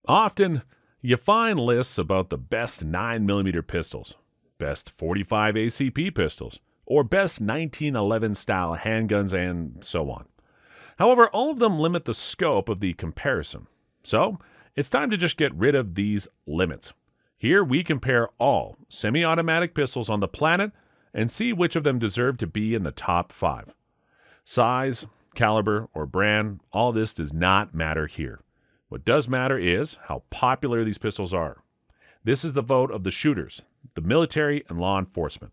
Often, you find lists about the best 9mm pistols, best 45 ACP pistols, or best 1911 style handguns, and so on. However, all of them limit the scope of the comparison. So, it's time to just get rid of these limits. Here we compare all semi-automatic pistols on the planet and see which of them deserve to be in the top 5. Size, caliber, or brand, all this does not matter here. What does matter is how popular these pistols are. This is the vote of the shooters, the military, and law enforcement.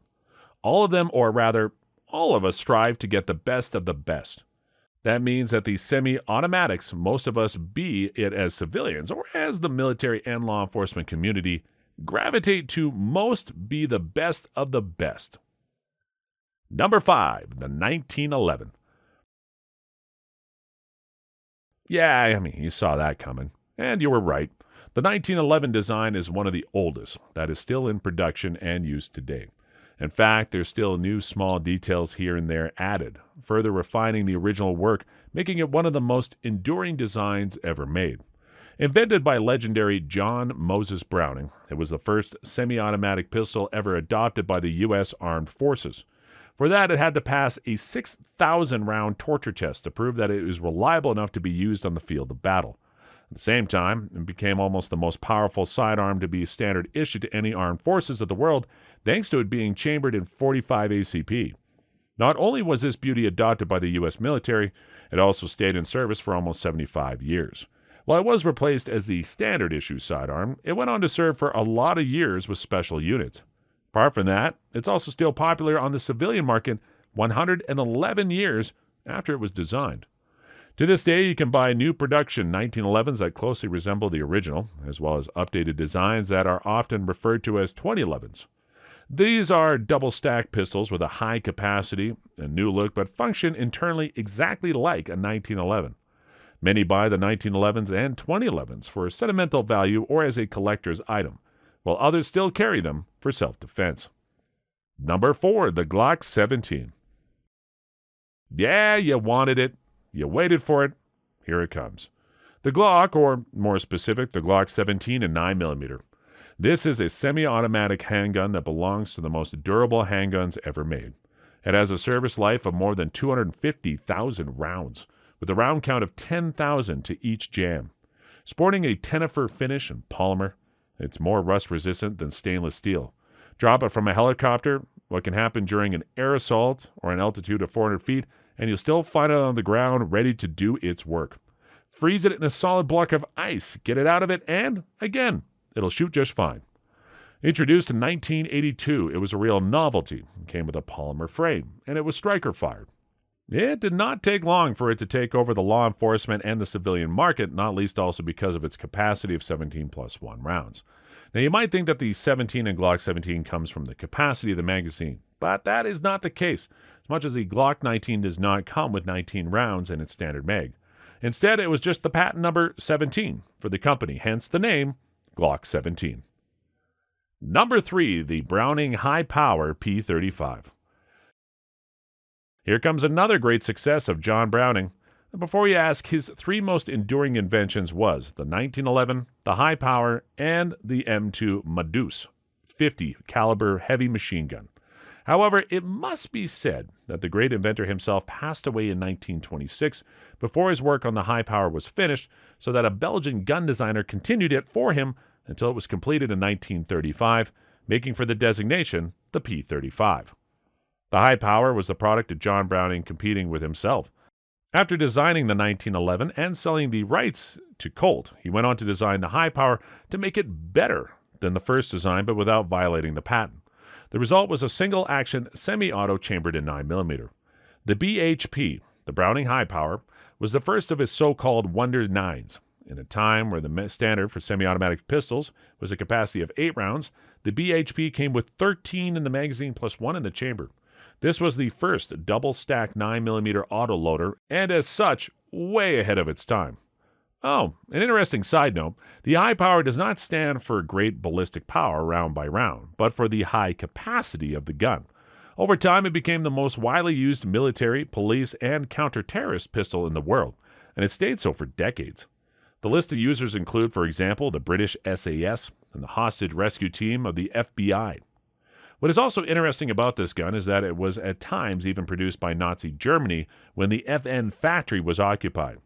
All of them, or rather, all of us strive to get the best of the best. That means that the semi-automatics, most of us, be it as civilians or as the military and law enforcement community, gravitate to most be the best of the best. Number 5, the 1911. Yeah, you saw that coming. And you were right. The 1911 design is one of the oldest that is still in production and used today. In fact, there's still new small details here and there added, further refining the original work, making it one of the most enduring designs ever made. Invented by legendary John Moses Browning, it was the first semi-automatic pistol ever adopted by the U.S. Armed Forces. For that, it had to pass a 6,000-round torture test to prove that it was reliable enough to be used on the field of battle. At the same time, it became almost the most powerful sidearm to be standard issue to any armed forces of the world, thanks to it being chambered in 45 ACP. Not only was this beauty adopted by the U.S. military, it also stayed in service for almost 75 years. While it was replaced as the standard issue sidearm, it went on to serve for a lot of years with special units. Apart from that, it's also still popular on the civilian market 111 years after it was designed. To this day, you can buy new production 1911s that closely resemble the original, as well as updated designs that are often referred to as 2011s. These are double-stack pistols with a high capacity and new look, but function internally exactly like a 1911. Many buy the 1911s and 2011s for sentimental value or as a collector's item, while others still carry them for self-defense. Number 4, the Glock 17. Yeah, you wanted it. You waited for it. Here it comes. The Glock, or more specific, the Glock 17 and 9mm. This is a semi-automatic handgun that belongs to the most durable handguns ever made. It has a service life of more than 250,000 rounds, with a round count of 10,000 to each jam. Sporting a tenifer finish and polymer, it's more rust-resistant than stainless steel. Drop it from a helicopter, what can happen during an air assault or an altitude of 400 feet, and you'll still find it on the ground ready to do its work. Freeze it in a solid block of ice, get it out of it, and, again, it'll shoot just fine. Introduced in 1982, it was a real novelty. It came with a polymer frame, and it was striker-fired. It did not take long for it to take over the law enforcement and the civilian market, not least also because of its capacity of 17+1 rounds. Now, you might think that the 17 and Glock 17 comes from the capacity of the magazine, but that is not the case, as much as the Glock 19 does not come with 19 rounds in its standard mag. Instead, it was just the patent number 17 for the company, hence the name Glock 17. Number 3, the Browning High Power P35. Here comes another great success of John Browning. And before you ask, his 3 most enduring inventions was the 1911, the High Power, and the M2 Medusa 50 caliber heavy machine gun. However, it must be said that the great inventor himself passed away in 1926 before his work on the High Power was finished, so that a Belgian gun designer continued it for him until it was completed in 1935, making for the designation the P35. The High Power was the product of John Browning competing with himself. After designing the 1911 and selling the rights to Colt, he went on to design the High Power to make it better than the first design, but without violating the patent. The result was a single-action semi-auto chambered in 9mm. The BHP, the Browning High Power, was the first of his so-called Wonder 9s. In a time where the standard for semi-automatic pistols was a capacity of 8 rounds, the BHP came with 13 in the magazine plus 1 in the chamber. This was the first double-stack 9mm autoloader, and as such, way ahead of its time. Oh, an interesting side note, the high power does not stand for great ballistic power round by round, but for the high capacity of the gun. Over time, it became the most widely used military, police, and counter-terrorist pistol in the world, and it stayed so for decades. The list of users include, for example, the British SAS and the hostage rescue team of the FBI. What is also interesting about this gun is that it was at times even produced by Nazi Germany when the FN factory was occupied.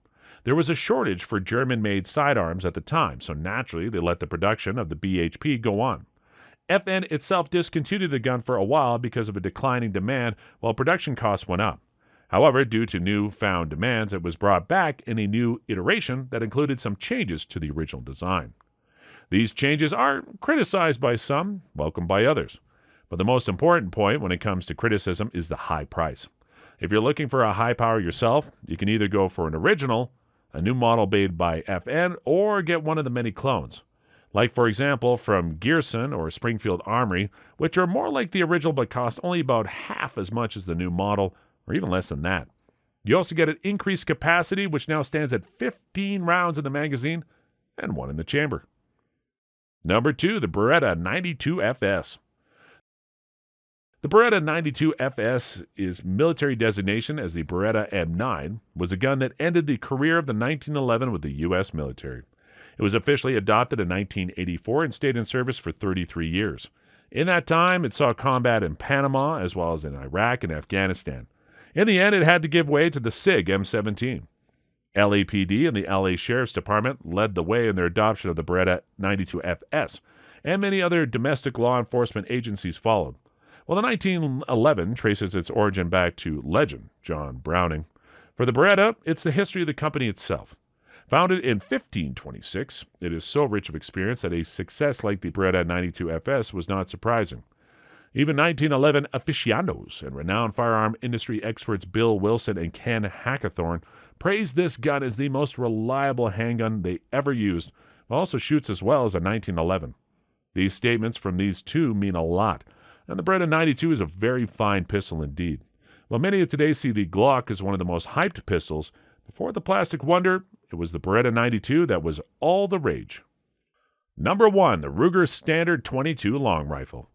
There was a shortage for German-made sidearms at the time, so naturally they let the production of the BHP go on. FN itself discontinued the gun for a while because of a declining demand while production costs went up. However, due to newfound demands, it was brought back in a new iteration that included some changes to the original design. These changes are criticized by some, welcomed by others. But the most important point when it comes to criticism is the high price. If you're looking for a high power yourself, you can either go for an original, a new model made by FN, or get one of the many clones. Like, for example, from Gearson or Springfield Armory, which are more like the original but cost only about half as much as the new model, or even less than that. You also get an increased capacity, which now stands at 15 rounds in the magazine and 1 in the chamber. Number 2, the Beretta 92FS. The Beretta 92FS is military designation as the Beretta M9, was a gun that ended the career of the 1911 with the U.S. military. It was officially adopted in 1984 and stayed in service for 33 years. In that time, it saw combat in Panama as well as in Iraq and Afghanistan. In the end, it had to give way to the SIG M17. LAPD and the LA Sheriff's Department led the way in their adoption of the Beretta 92FS, and many other domestic law enforcement agencies followed. Well, the 1911 traces its origin back to legend John Browning. For the Beretta, it's the history of the company itself. Founded in 1526, it is so rich of experience that a success like the Beretta 92FS was not surprising. Even 1911 aficionados and renowned firearm industry experts Bill Wilson and Ken Hackathorn praised this gun as the most reliable handgun they ever used, but also shoots as well as a 1911. These statements from these two mean a lot, and the Beretta 92 is a very fine pistol indeed. While many of today see the Glock as one of the most hyped pistols, before the plastic wonder, it was the Beretta 92 that was all the rage. Number 1, the Ruger Standard 22 Long Rifle.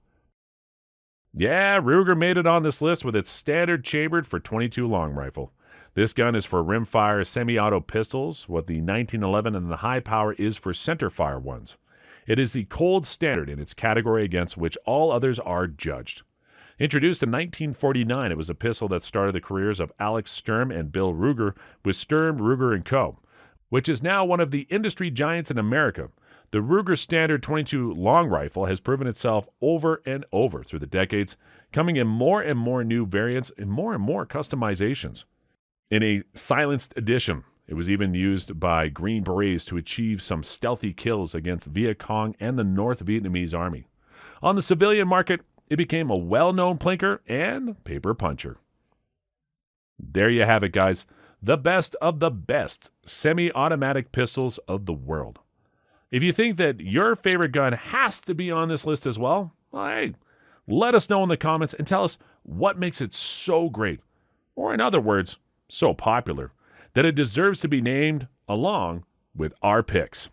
Yeah, Ruger made it on this list with its standard chambered for 22 long rifle. This gun is for rimfire semi-auto pistols, what the 1911 and the high power is for centerfire ones. It is the gold standard in its category against which all others are judged. Introduced in 1949, it was a pistol that started the careers of Alex Sturm and Bill Ruger with Sturm, Ruger & Co., which is now one of the industry giants in America. The Ruger Standard 22 long rifle has proven itself over and over through the decades, coming in more and more new variants and more customizations. In a silenced edition, it was even used by Green Berets to achieve some stealthy kills against Viet Cong and the North Vietnamese army. On the civilian market, it became a well-known plinker and paper puncher. There you have it, guys. The best of the best semi-automatic pistols of the world. If you think that your favorite gun has to be on this list as well, hey, let us know in the comments and tell us what makes it so great, or in other words, so popular, that it deserves to be named along with our picks.